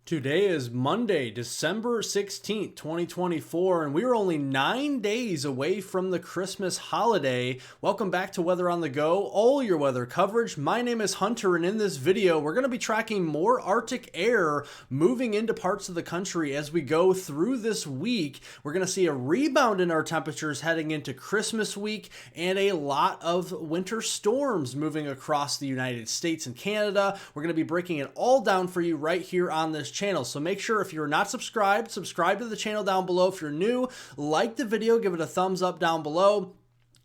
Today is Monday, December 16th, 2024, and we are only 9 days away from the Christmas holiday. Welcome back to Weather on the Go, all your weather coverage. My name is Hunter, and in this video, we're going to be tracking more Arctic air moving into parts of the country as we go through this week. We're going to see a rebound in our temperatures heading into Christmas week and a lot of winter storms moving across the United States and Canada. We're going to be breaking it all down for you right here on this channel. So make sure if you're not subscribed, subscribe to the channel down below. If you're new, like the video, give it a thumbs up down below.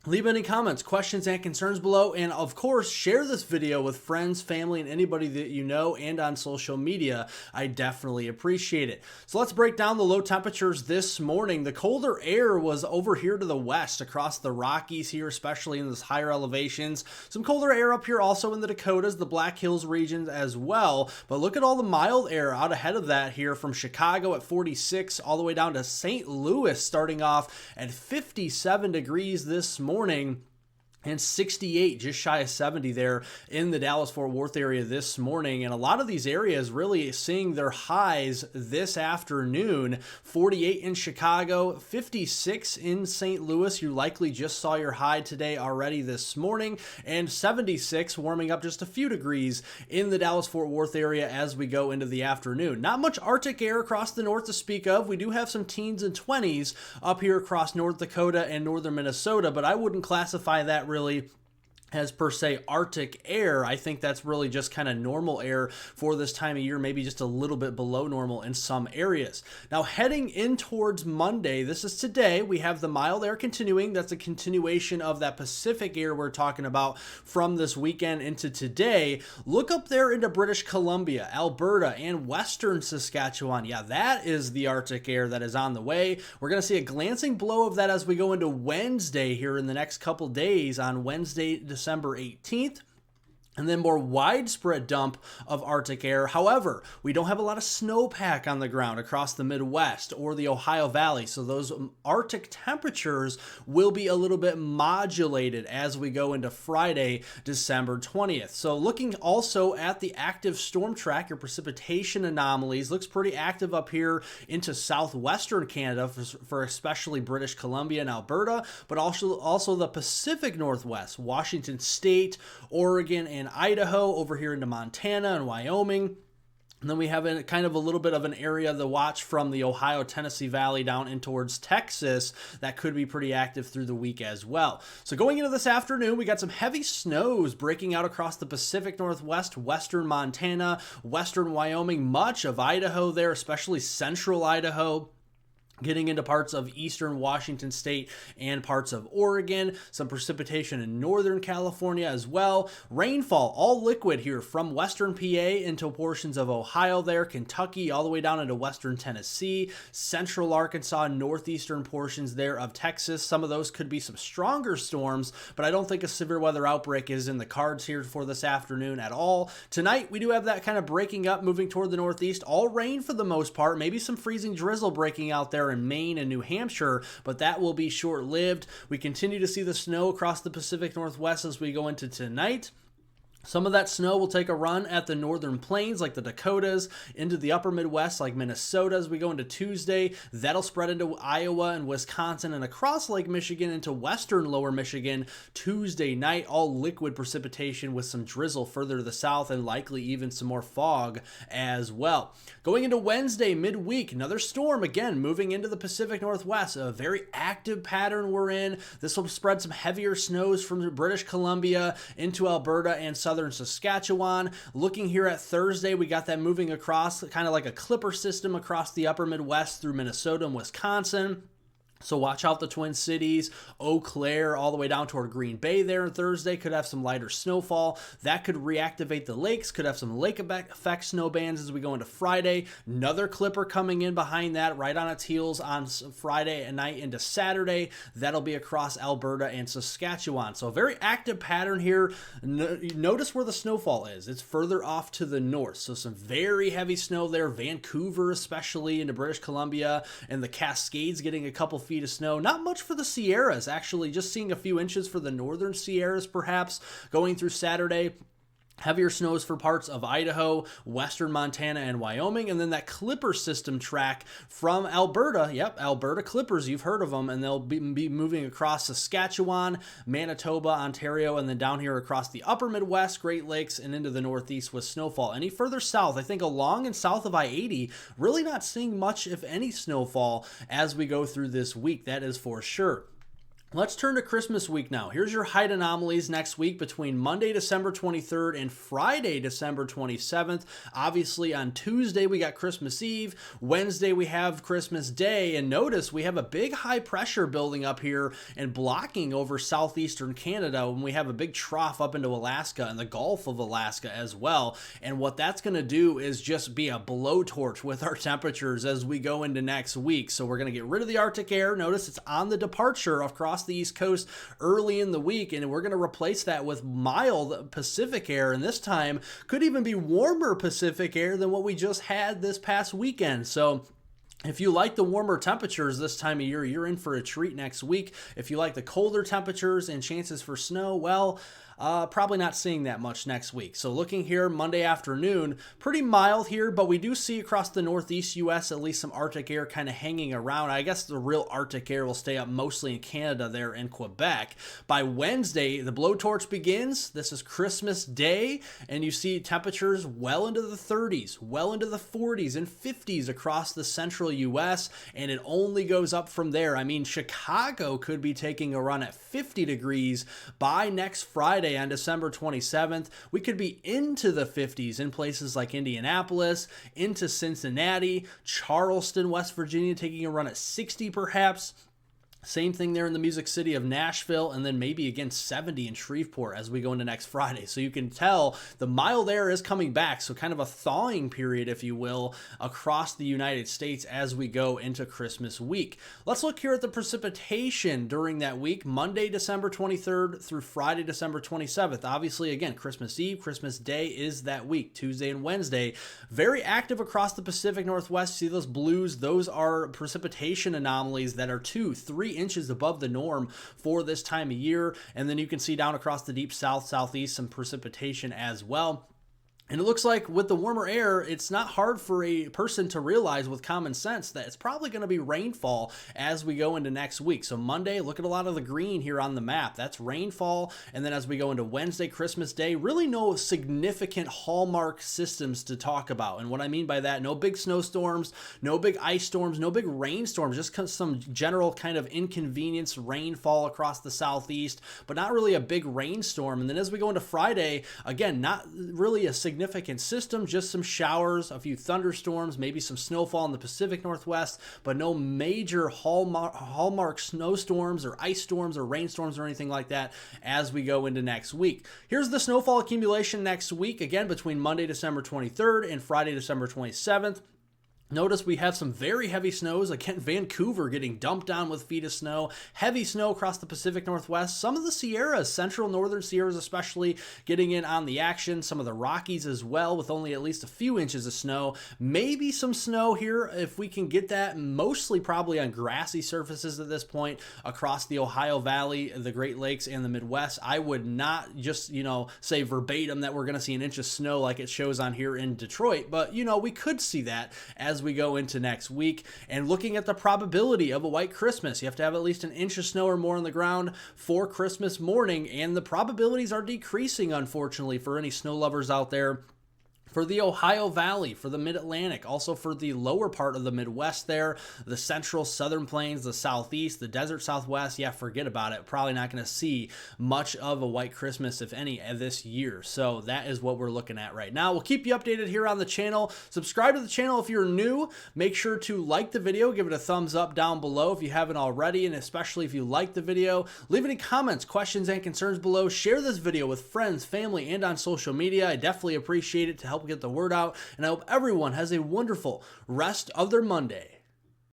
Leave any comments, questions, and concerns below, and of course, share this video with friends, family, and anybody that you know and on social media. I definitely appreciate it. So let's break down the low temperatures this morning. The colder air was over here to the west across the Rockies here, especially in those higher elevations. Some colder air up here also in the Dakotas, the Black Hills regions as well. But look at all the mild air out ahead of that here from Chicago at 46 all the way down to St. Louis starting off at 57 degrees this morning. And 68, just shy of 70 there in the Dallas-Fort Worth area this morning. And a lot of these areas really seeing their highs this afternoon. 48 in Chicago, 56 in St. Louis. You likely just saw your high today already this morning. And 76 warming up just a few degrees in the Dallas-Fort Worth area as we go into the afternoon. Not much Arctic air across the north to speak of. We do have some teens and 20s up here across North Dakota and northern Minnesota, but I wouldn't classify that really as per se Arctic air. I think that's really just kind of normal air for this time of year, maybe just a little bit below normal in some areas. Now heading in towards Monday, this is today, we have the mild air continuing. That's a continuation of that Pacific air we're talking about from this weekend into today. Look up there into British Columbia, Alberta, and western Saskatchewan. Yeah, that is the Arctic air that is on the way. We're going to see a glancing blow of that as we go into Wednesday here in the next couple days on Wednesday, December 18th. And then more widespread dump of Arctic air. However, we don't have a lot of snowpack on the ground across the Midwest or the Ohio Valley. So those Arctic temperatures will be a little bit modulated as we go into Friday, December 20th. So looking also at the active storm track, your precipitation anomalies looks pretty active up here into southwestern Canada for especially British Columbia and Alberta, but also the Pacific Northwest, Washington State, Oregon, and Idaho, over here into Montana and Wyoming. And then we have kind of a little bit of an area to watch from the Ohio-Tennessee Valley down in towards Texas that could be pretty active through the week as well. So going into this afternoon, we got some heavy snows breaking out across the Pacific Northwest, western Montana, western Wyoming, much of Idaho there, especially central Idaho. Getting into parts of eastern Washington state and parts of Oregon. Some precipitation in northern California as well. Rainfall, all liquid here from western PA into portions of Ohio there, Kentucky, all the way down into western Tennessee, central Arkansas, northeastern portions there of Texas. Some of those could be some stronger storms, but I don't think a severe weather outbreak is in the cards here for this afternoon at all. Tonight, we do have that kind of breaking up, moving toward the northeast. All rain for the most part, maybe some freezing drizzle breaking out there in Maine and New Hampshire, but that will be short-lived. We continue to see the snow across the Pacific Northwest as we go into tonight. Some of that snow will take a run at the northern plains like the Dakotas, into the upper Midwest like Minnesota as we go into Tuesday. That'll spread into Iowa and Wisconsin and across Lake Michigan into western lower Michigan Tuesday night. All liquid precipitation with some drizzle further to the south and likely even some more fog as well. Going into Wednesday midweek, another storm again moving into the Pacific Northwest. A very active pattern we're in. This will spread some heavier snows from British Columbia into Alberta and southern Saskatchewan. Looking here at Thursday, we got that moving across kind of like a clipper system across the upper Midwest through Minnesota and Wisconsin. So watch out the Twin Cities, Eau Claire, all the way down toward Green Bay there on Thursday. Could have some lighter snowfall. That could reactivate the lakes. Could have some lake effect snow bands as we go into Friday. Another clipper coming in behind that right on its heels on Friday night into Saturday. That'll be across Alberta and Saskatchewan. So a very active pattern here. Notice where the snowfall is. It's further off to the north. So some very heavy snow there. Vancouver especially into British Columbia and the Cascades getting a couple feet of snow. Not much for the Sierras, actually, just seeing a few inches for the northern Sierras perhaps going through Saturday. Heavier snows for parts of Idaho, western Montana, and Wyoming, and then that Clipper system track from Alberta. Yep, Alberta Clippers, you've heard of them, and they'll be moving across Saskatchewan, Manitoba, Ontario, and then down here across the upper Midwest, Great Lakes, and into the Northeast with snowfall. Any further south, I think along and south of I-80, really not seeing much, if any, snowfall as we go through this week. That is for sure. Let's turn to Christmas week now. Here's your height anomalies next week between Monday, December 23rd and Friday, December 27th. Obviously, on Tuesday, we got Christmas Eve. Wednesday, we have Christmas Day. And notice we have a big high pressure building up here and blocking over southeastern Canada when we have a big trough up into Alaska and the Gulf of Alaska as well. And what that's going to do is just be a blowtorch with our temperatures as we go into next week. So we're going to get rid of the Arctic air. Notice it's on the departure across the East Coast early in the week, and we're going to replace that with mild Pacific air, and this time could even be warmer Pacific air than what we just had this past weekend. So if you like the warmer temperatures this time of year, you're in for a treat next week. If you like the colder temperatures and chances for snow, well, probably not seeing that much next week. So looking here Monday afternoon, pretty mild here, but we do see across the Northeast U.S. at least some Arctic air kind of hanging around. I guess the real Arctic air will stay up mostly in Canada there in Quebec. By Wednesday, the blowtorch begins. This is Christmas Day, and you see temperatures well into the 30s, well into the 40s and 50s across the central U.S., and it only goes up from there. I mean, Chicago could be taking a run at 50 degrees by next Friday on December 27th. We could be into the 50s in places like Indianapolis, into Cincinnati, Charleston, West Virginia, taking a run at 60 perhaps. Same thing there in the Music City of Nashville, and then maybe again 70 in Shreveport as we go into next Friday. So you can tell the mild air is coming back, so kind of a thawing period, if you will, across the United States as we go into Christmas week. Let's look here at the precipitation during that week, Monday, December 23rd through Friday, December 27th. Obviously, again, Christmas Eve, Christmas Day is that week, Tuesday and Wednesday. Very active across the Pacific Northwest. See those blues? Those are precipitation anomalies that are 2-3 inches above the norm for this time of year. And then you can see down across the deep south, southeast, some precipitation as well. And it looks like with the warmer air, it's not hard for a person to realize with common sense that it's probably going to be rainfall as we go into next week. So Monday, look at a lot of the green here on the map. That's rainfall. And then as we go into Wednesday, Christmas Day, really no significant hallmark systems to talk about. And what I mean by that, no big snowstorms, no big ice storms, no big rainstorms, just some general kind of inconvenience rainfall across the southeast, but not really a big rainstorm. And then as we go into Friday, again, not really a significant system, just some showers, a few thunderstorms, maybe some snowfall in the Pacific Northwest, but no major hallmark snowstorms or ice storms or rainstorms or anything like that as we go into next week. Here's the snowfall accumulation next week, again, between Monday, December 23rd and Friday, December 27th. Notice we have some very heavy snows. Again, Vancouver getting dumped on with feet of snow. Heavy snow across the Pacific Northwest. Some of the Sierras, central northern Sierras especially, getting in on the action. Some of the Rockies as well, with only at least a few inches of snow. Maybe some snow here if we can get that. Mostly probably on grassy surfaces at this point across the Ohio Valley, the Great Lakes, and the Midwest. I would not just, say verbatim that we're going to see an inch of snow like it shows on here in Detroit. But, we could see that as we go into next week. And looking at the probability of a white Christmas, you have to have at least an inch of snow or more on the ground for Christmas morning, and the probabilities are decreasing, unfortunately, for any snow lovers out there. For the Ohio Valley, for the Mid-Atlantic, also for the lower part of the Midwest there, the central southern plains, the southeast, the desert southwest, yeah, forget about it. Probably not going to see much of a white Christmas, if any, this year. So that is what we're looking at right now. We'll keep you updated here on the channel. Subscribe to the channel if you're new. Make sure to like the video, give it a thumbs up down below if you haven't already, and especially if you like the video. Leave any comments, questions, and concerns below. Share this video with friends, family, and on social media. I definitely appreciate it to help get the word out, and I hope everyone has a wonderful rest of their Monday.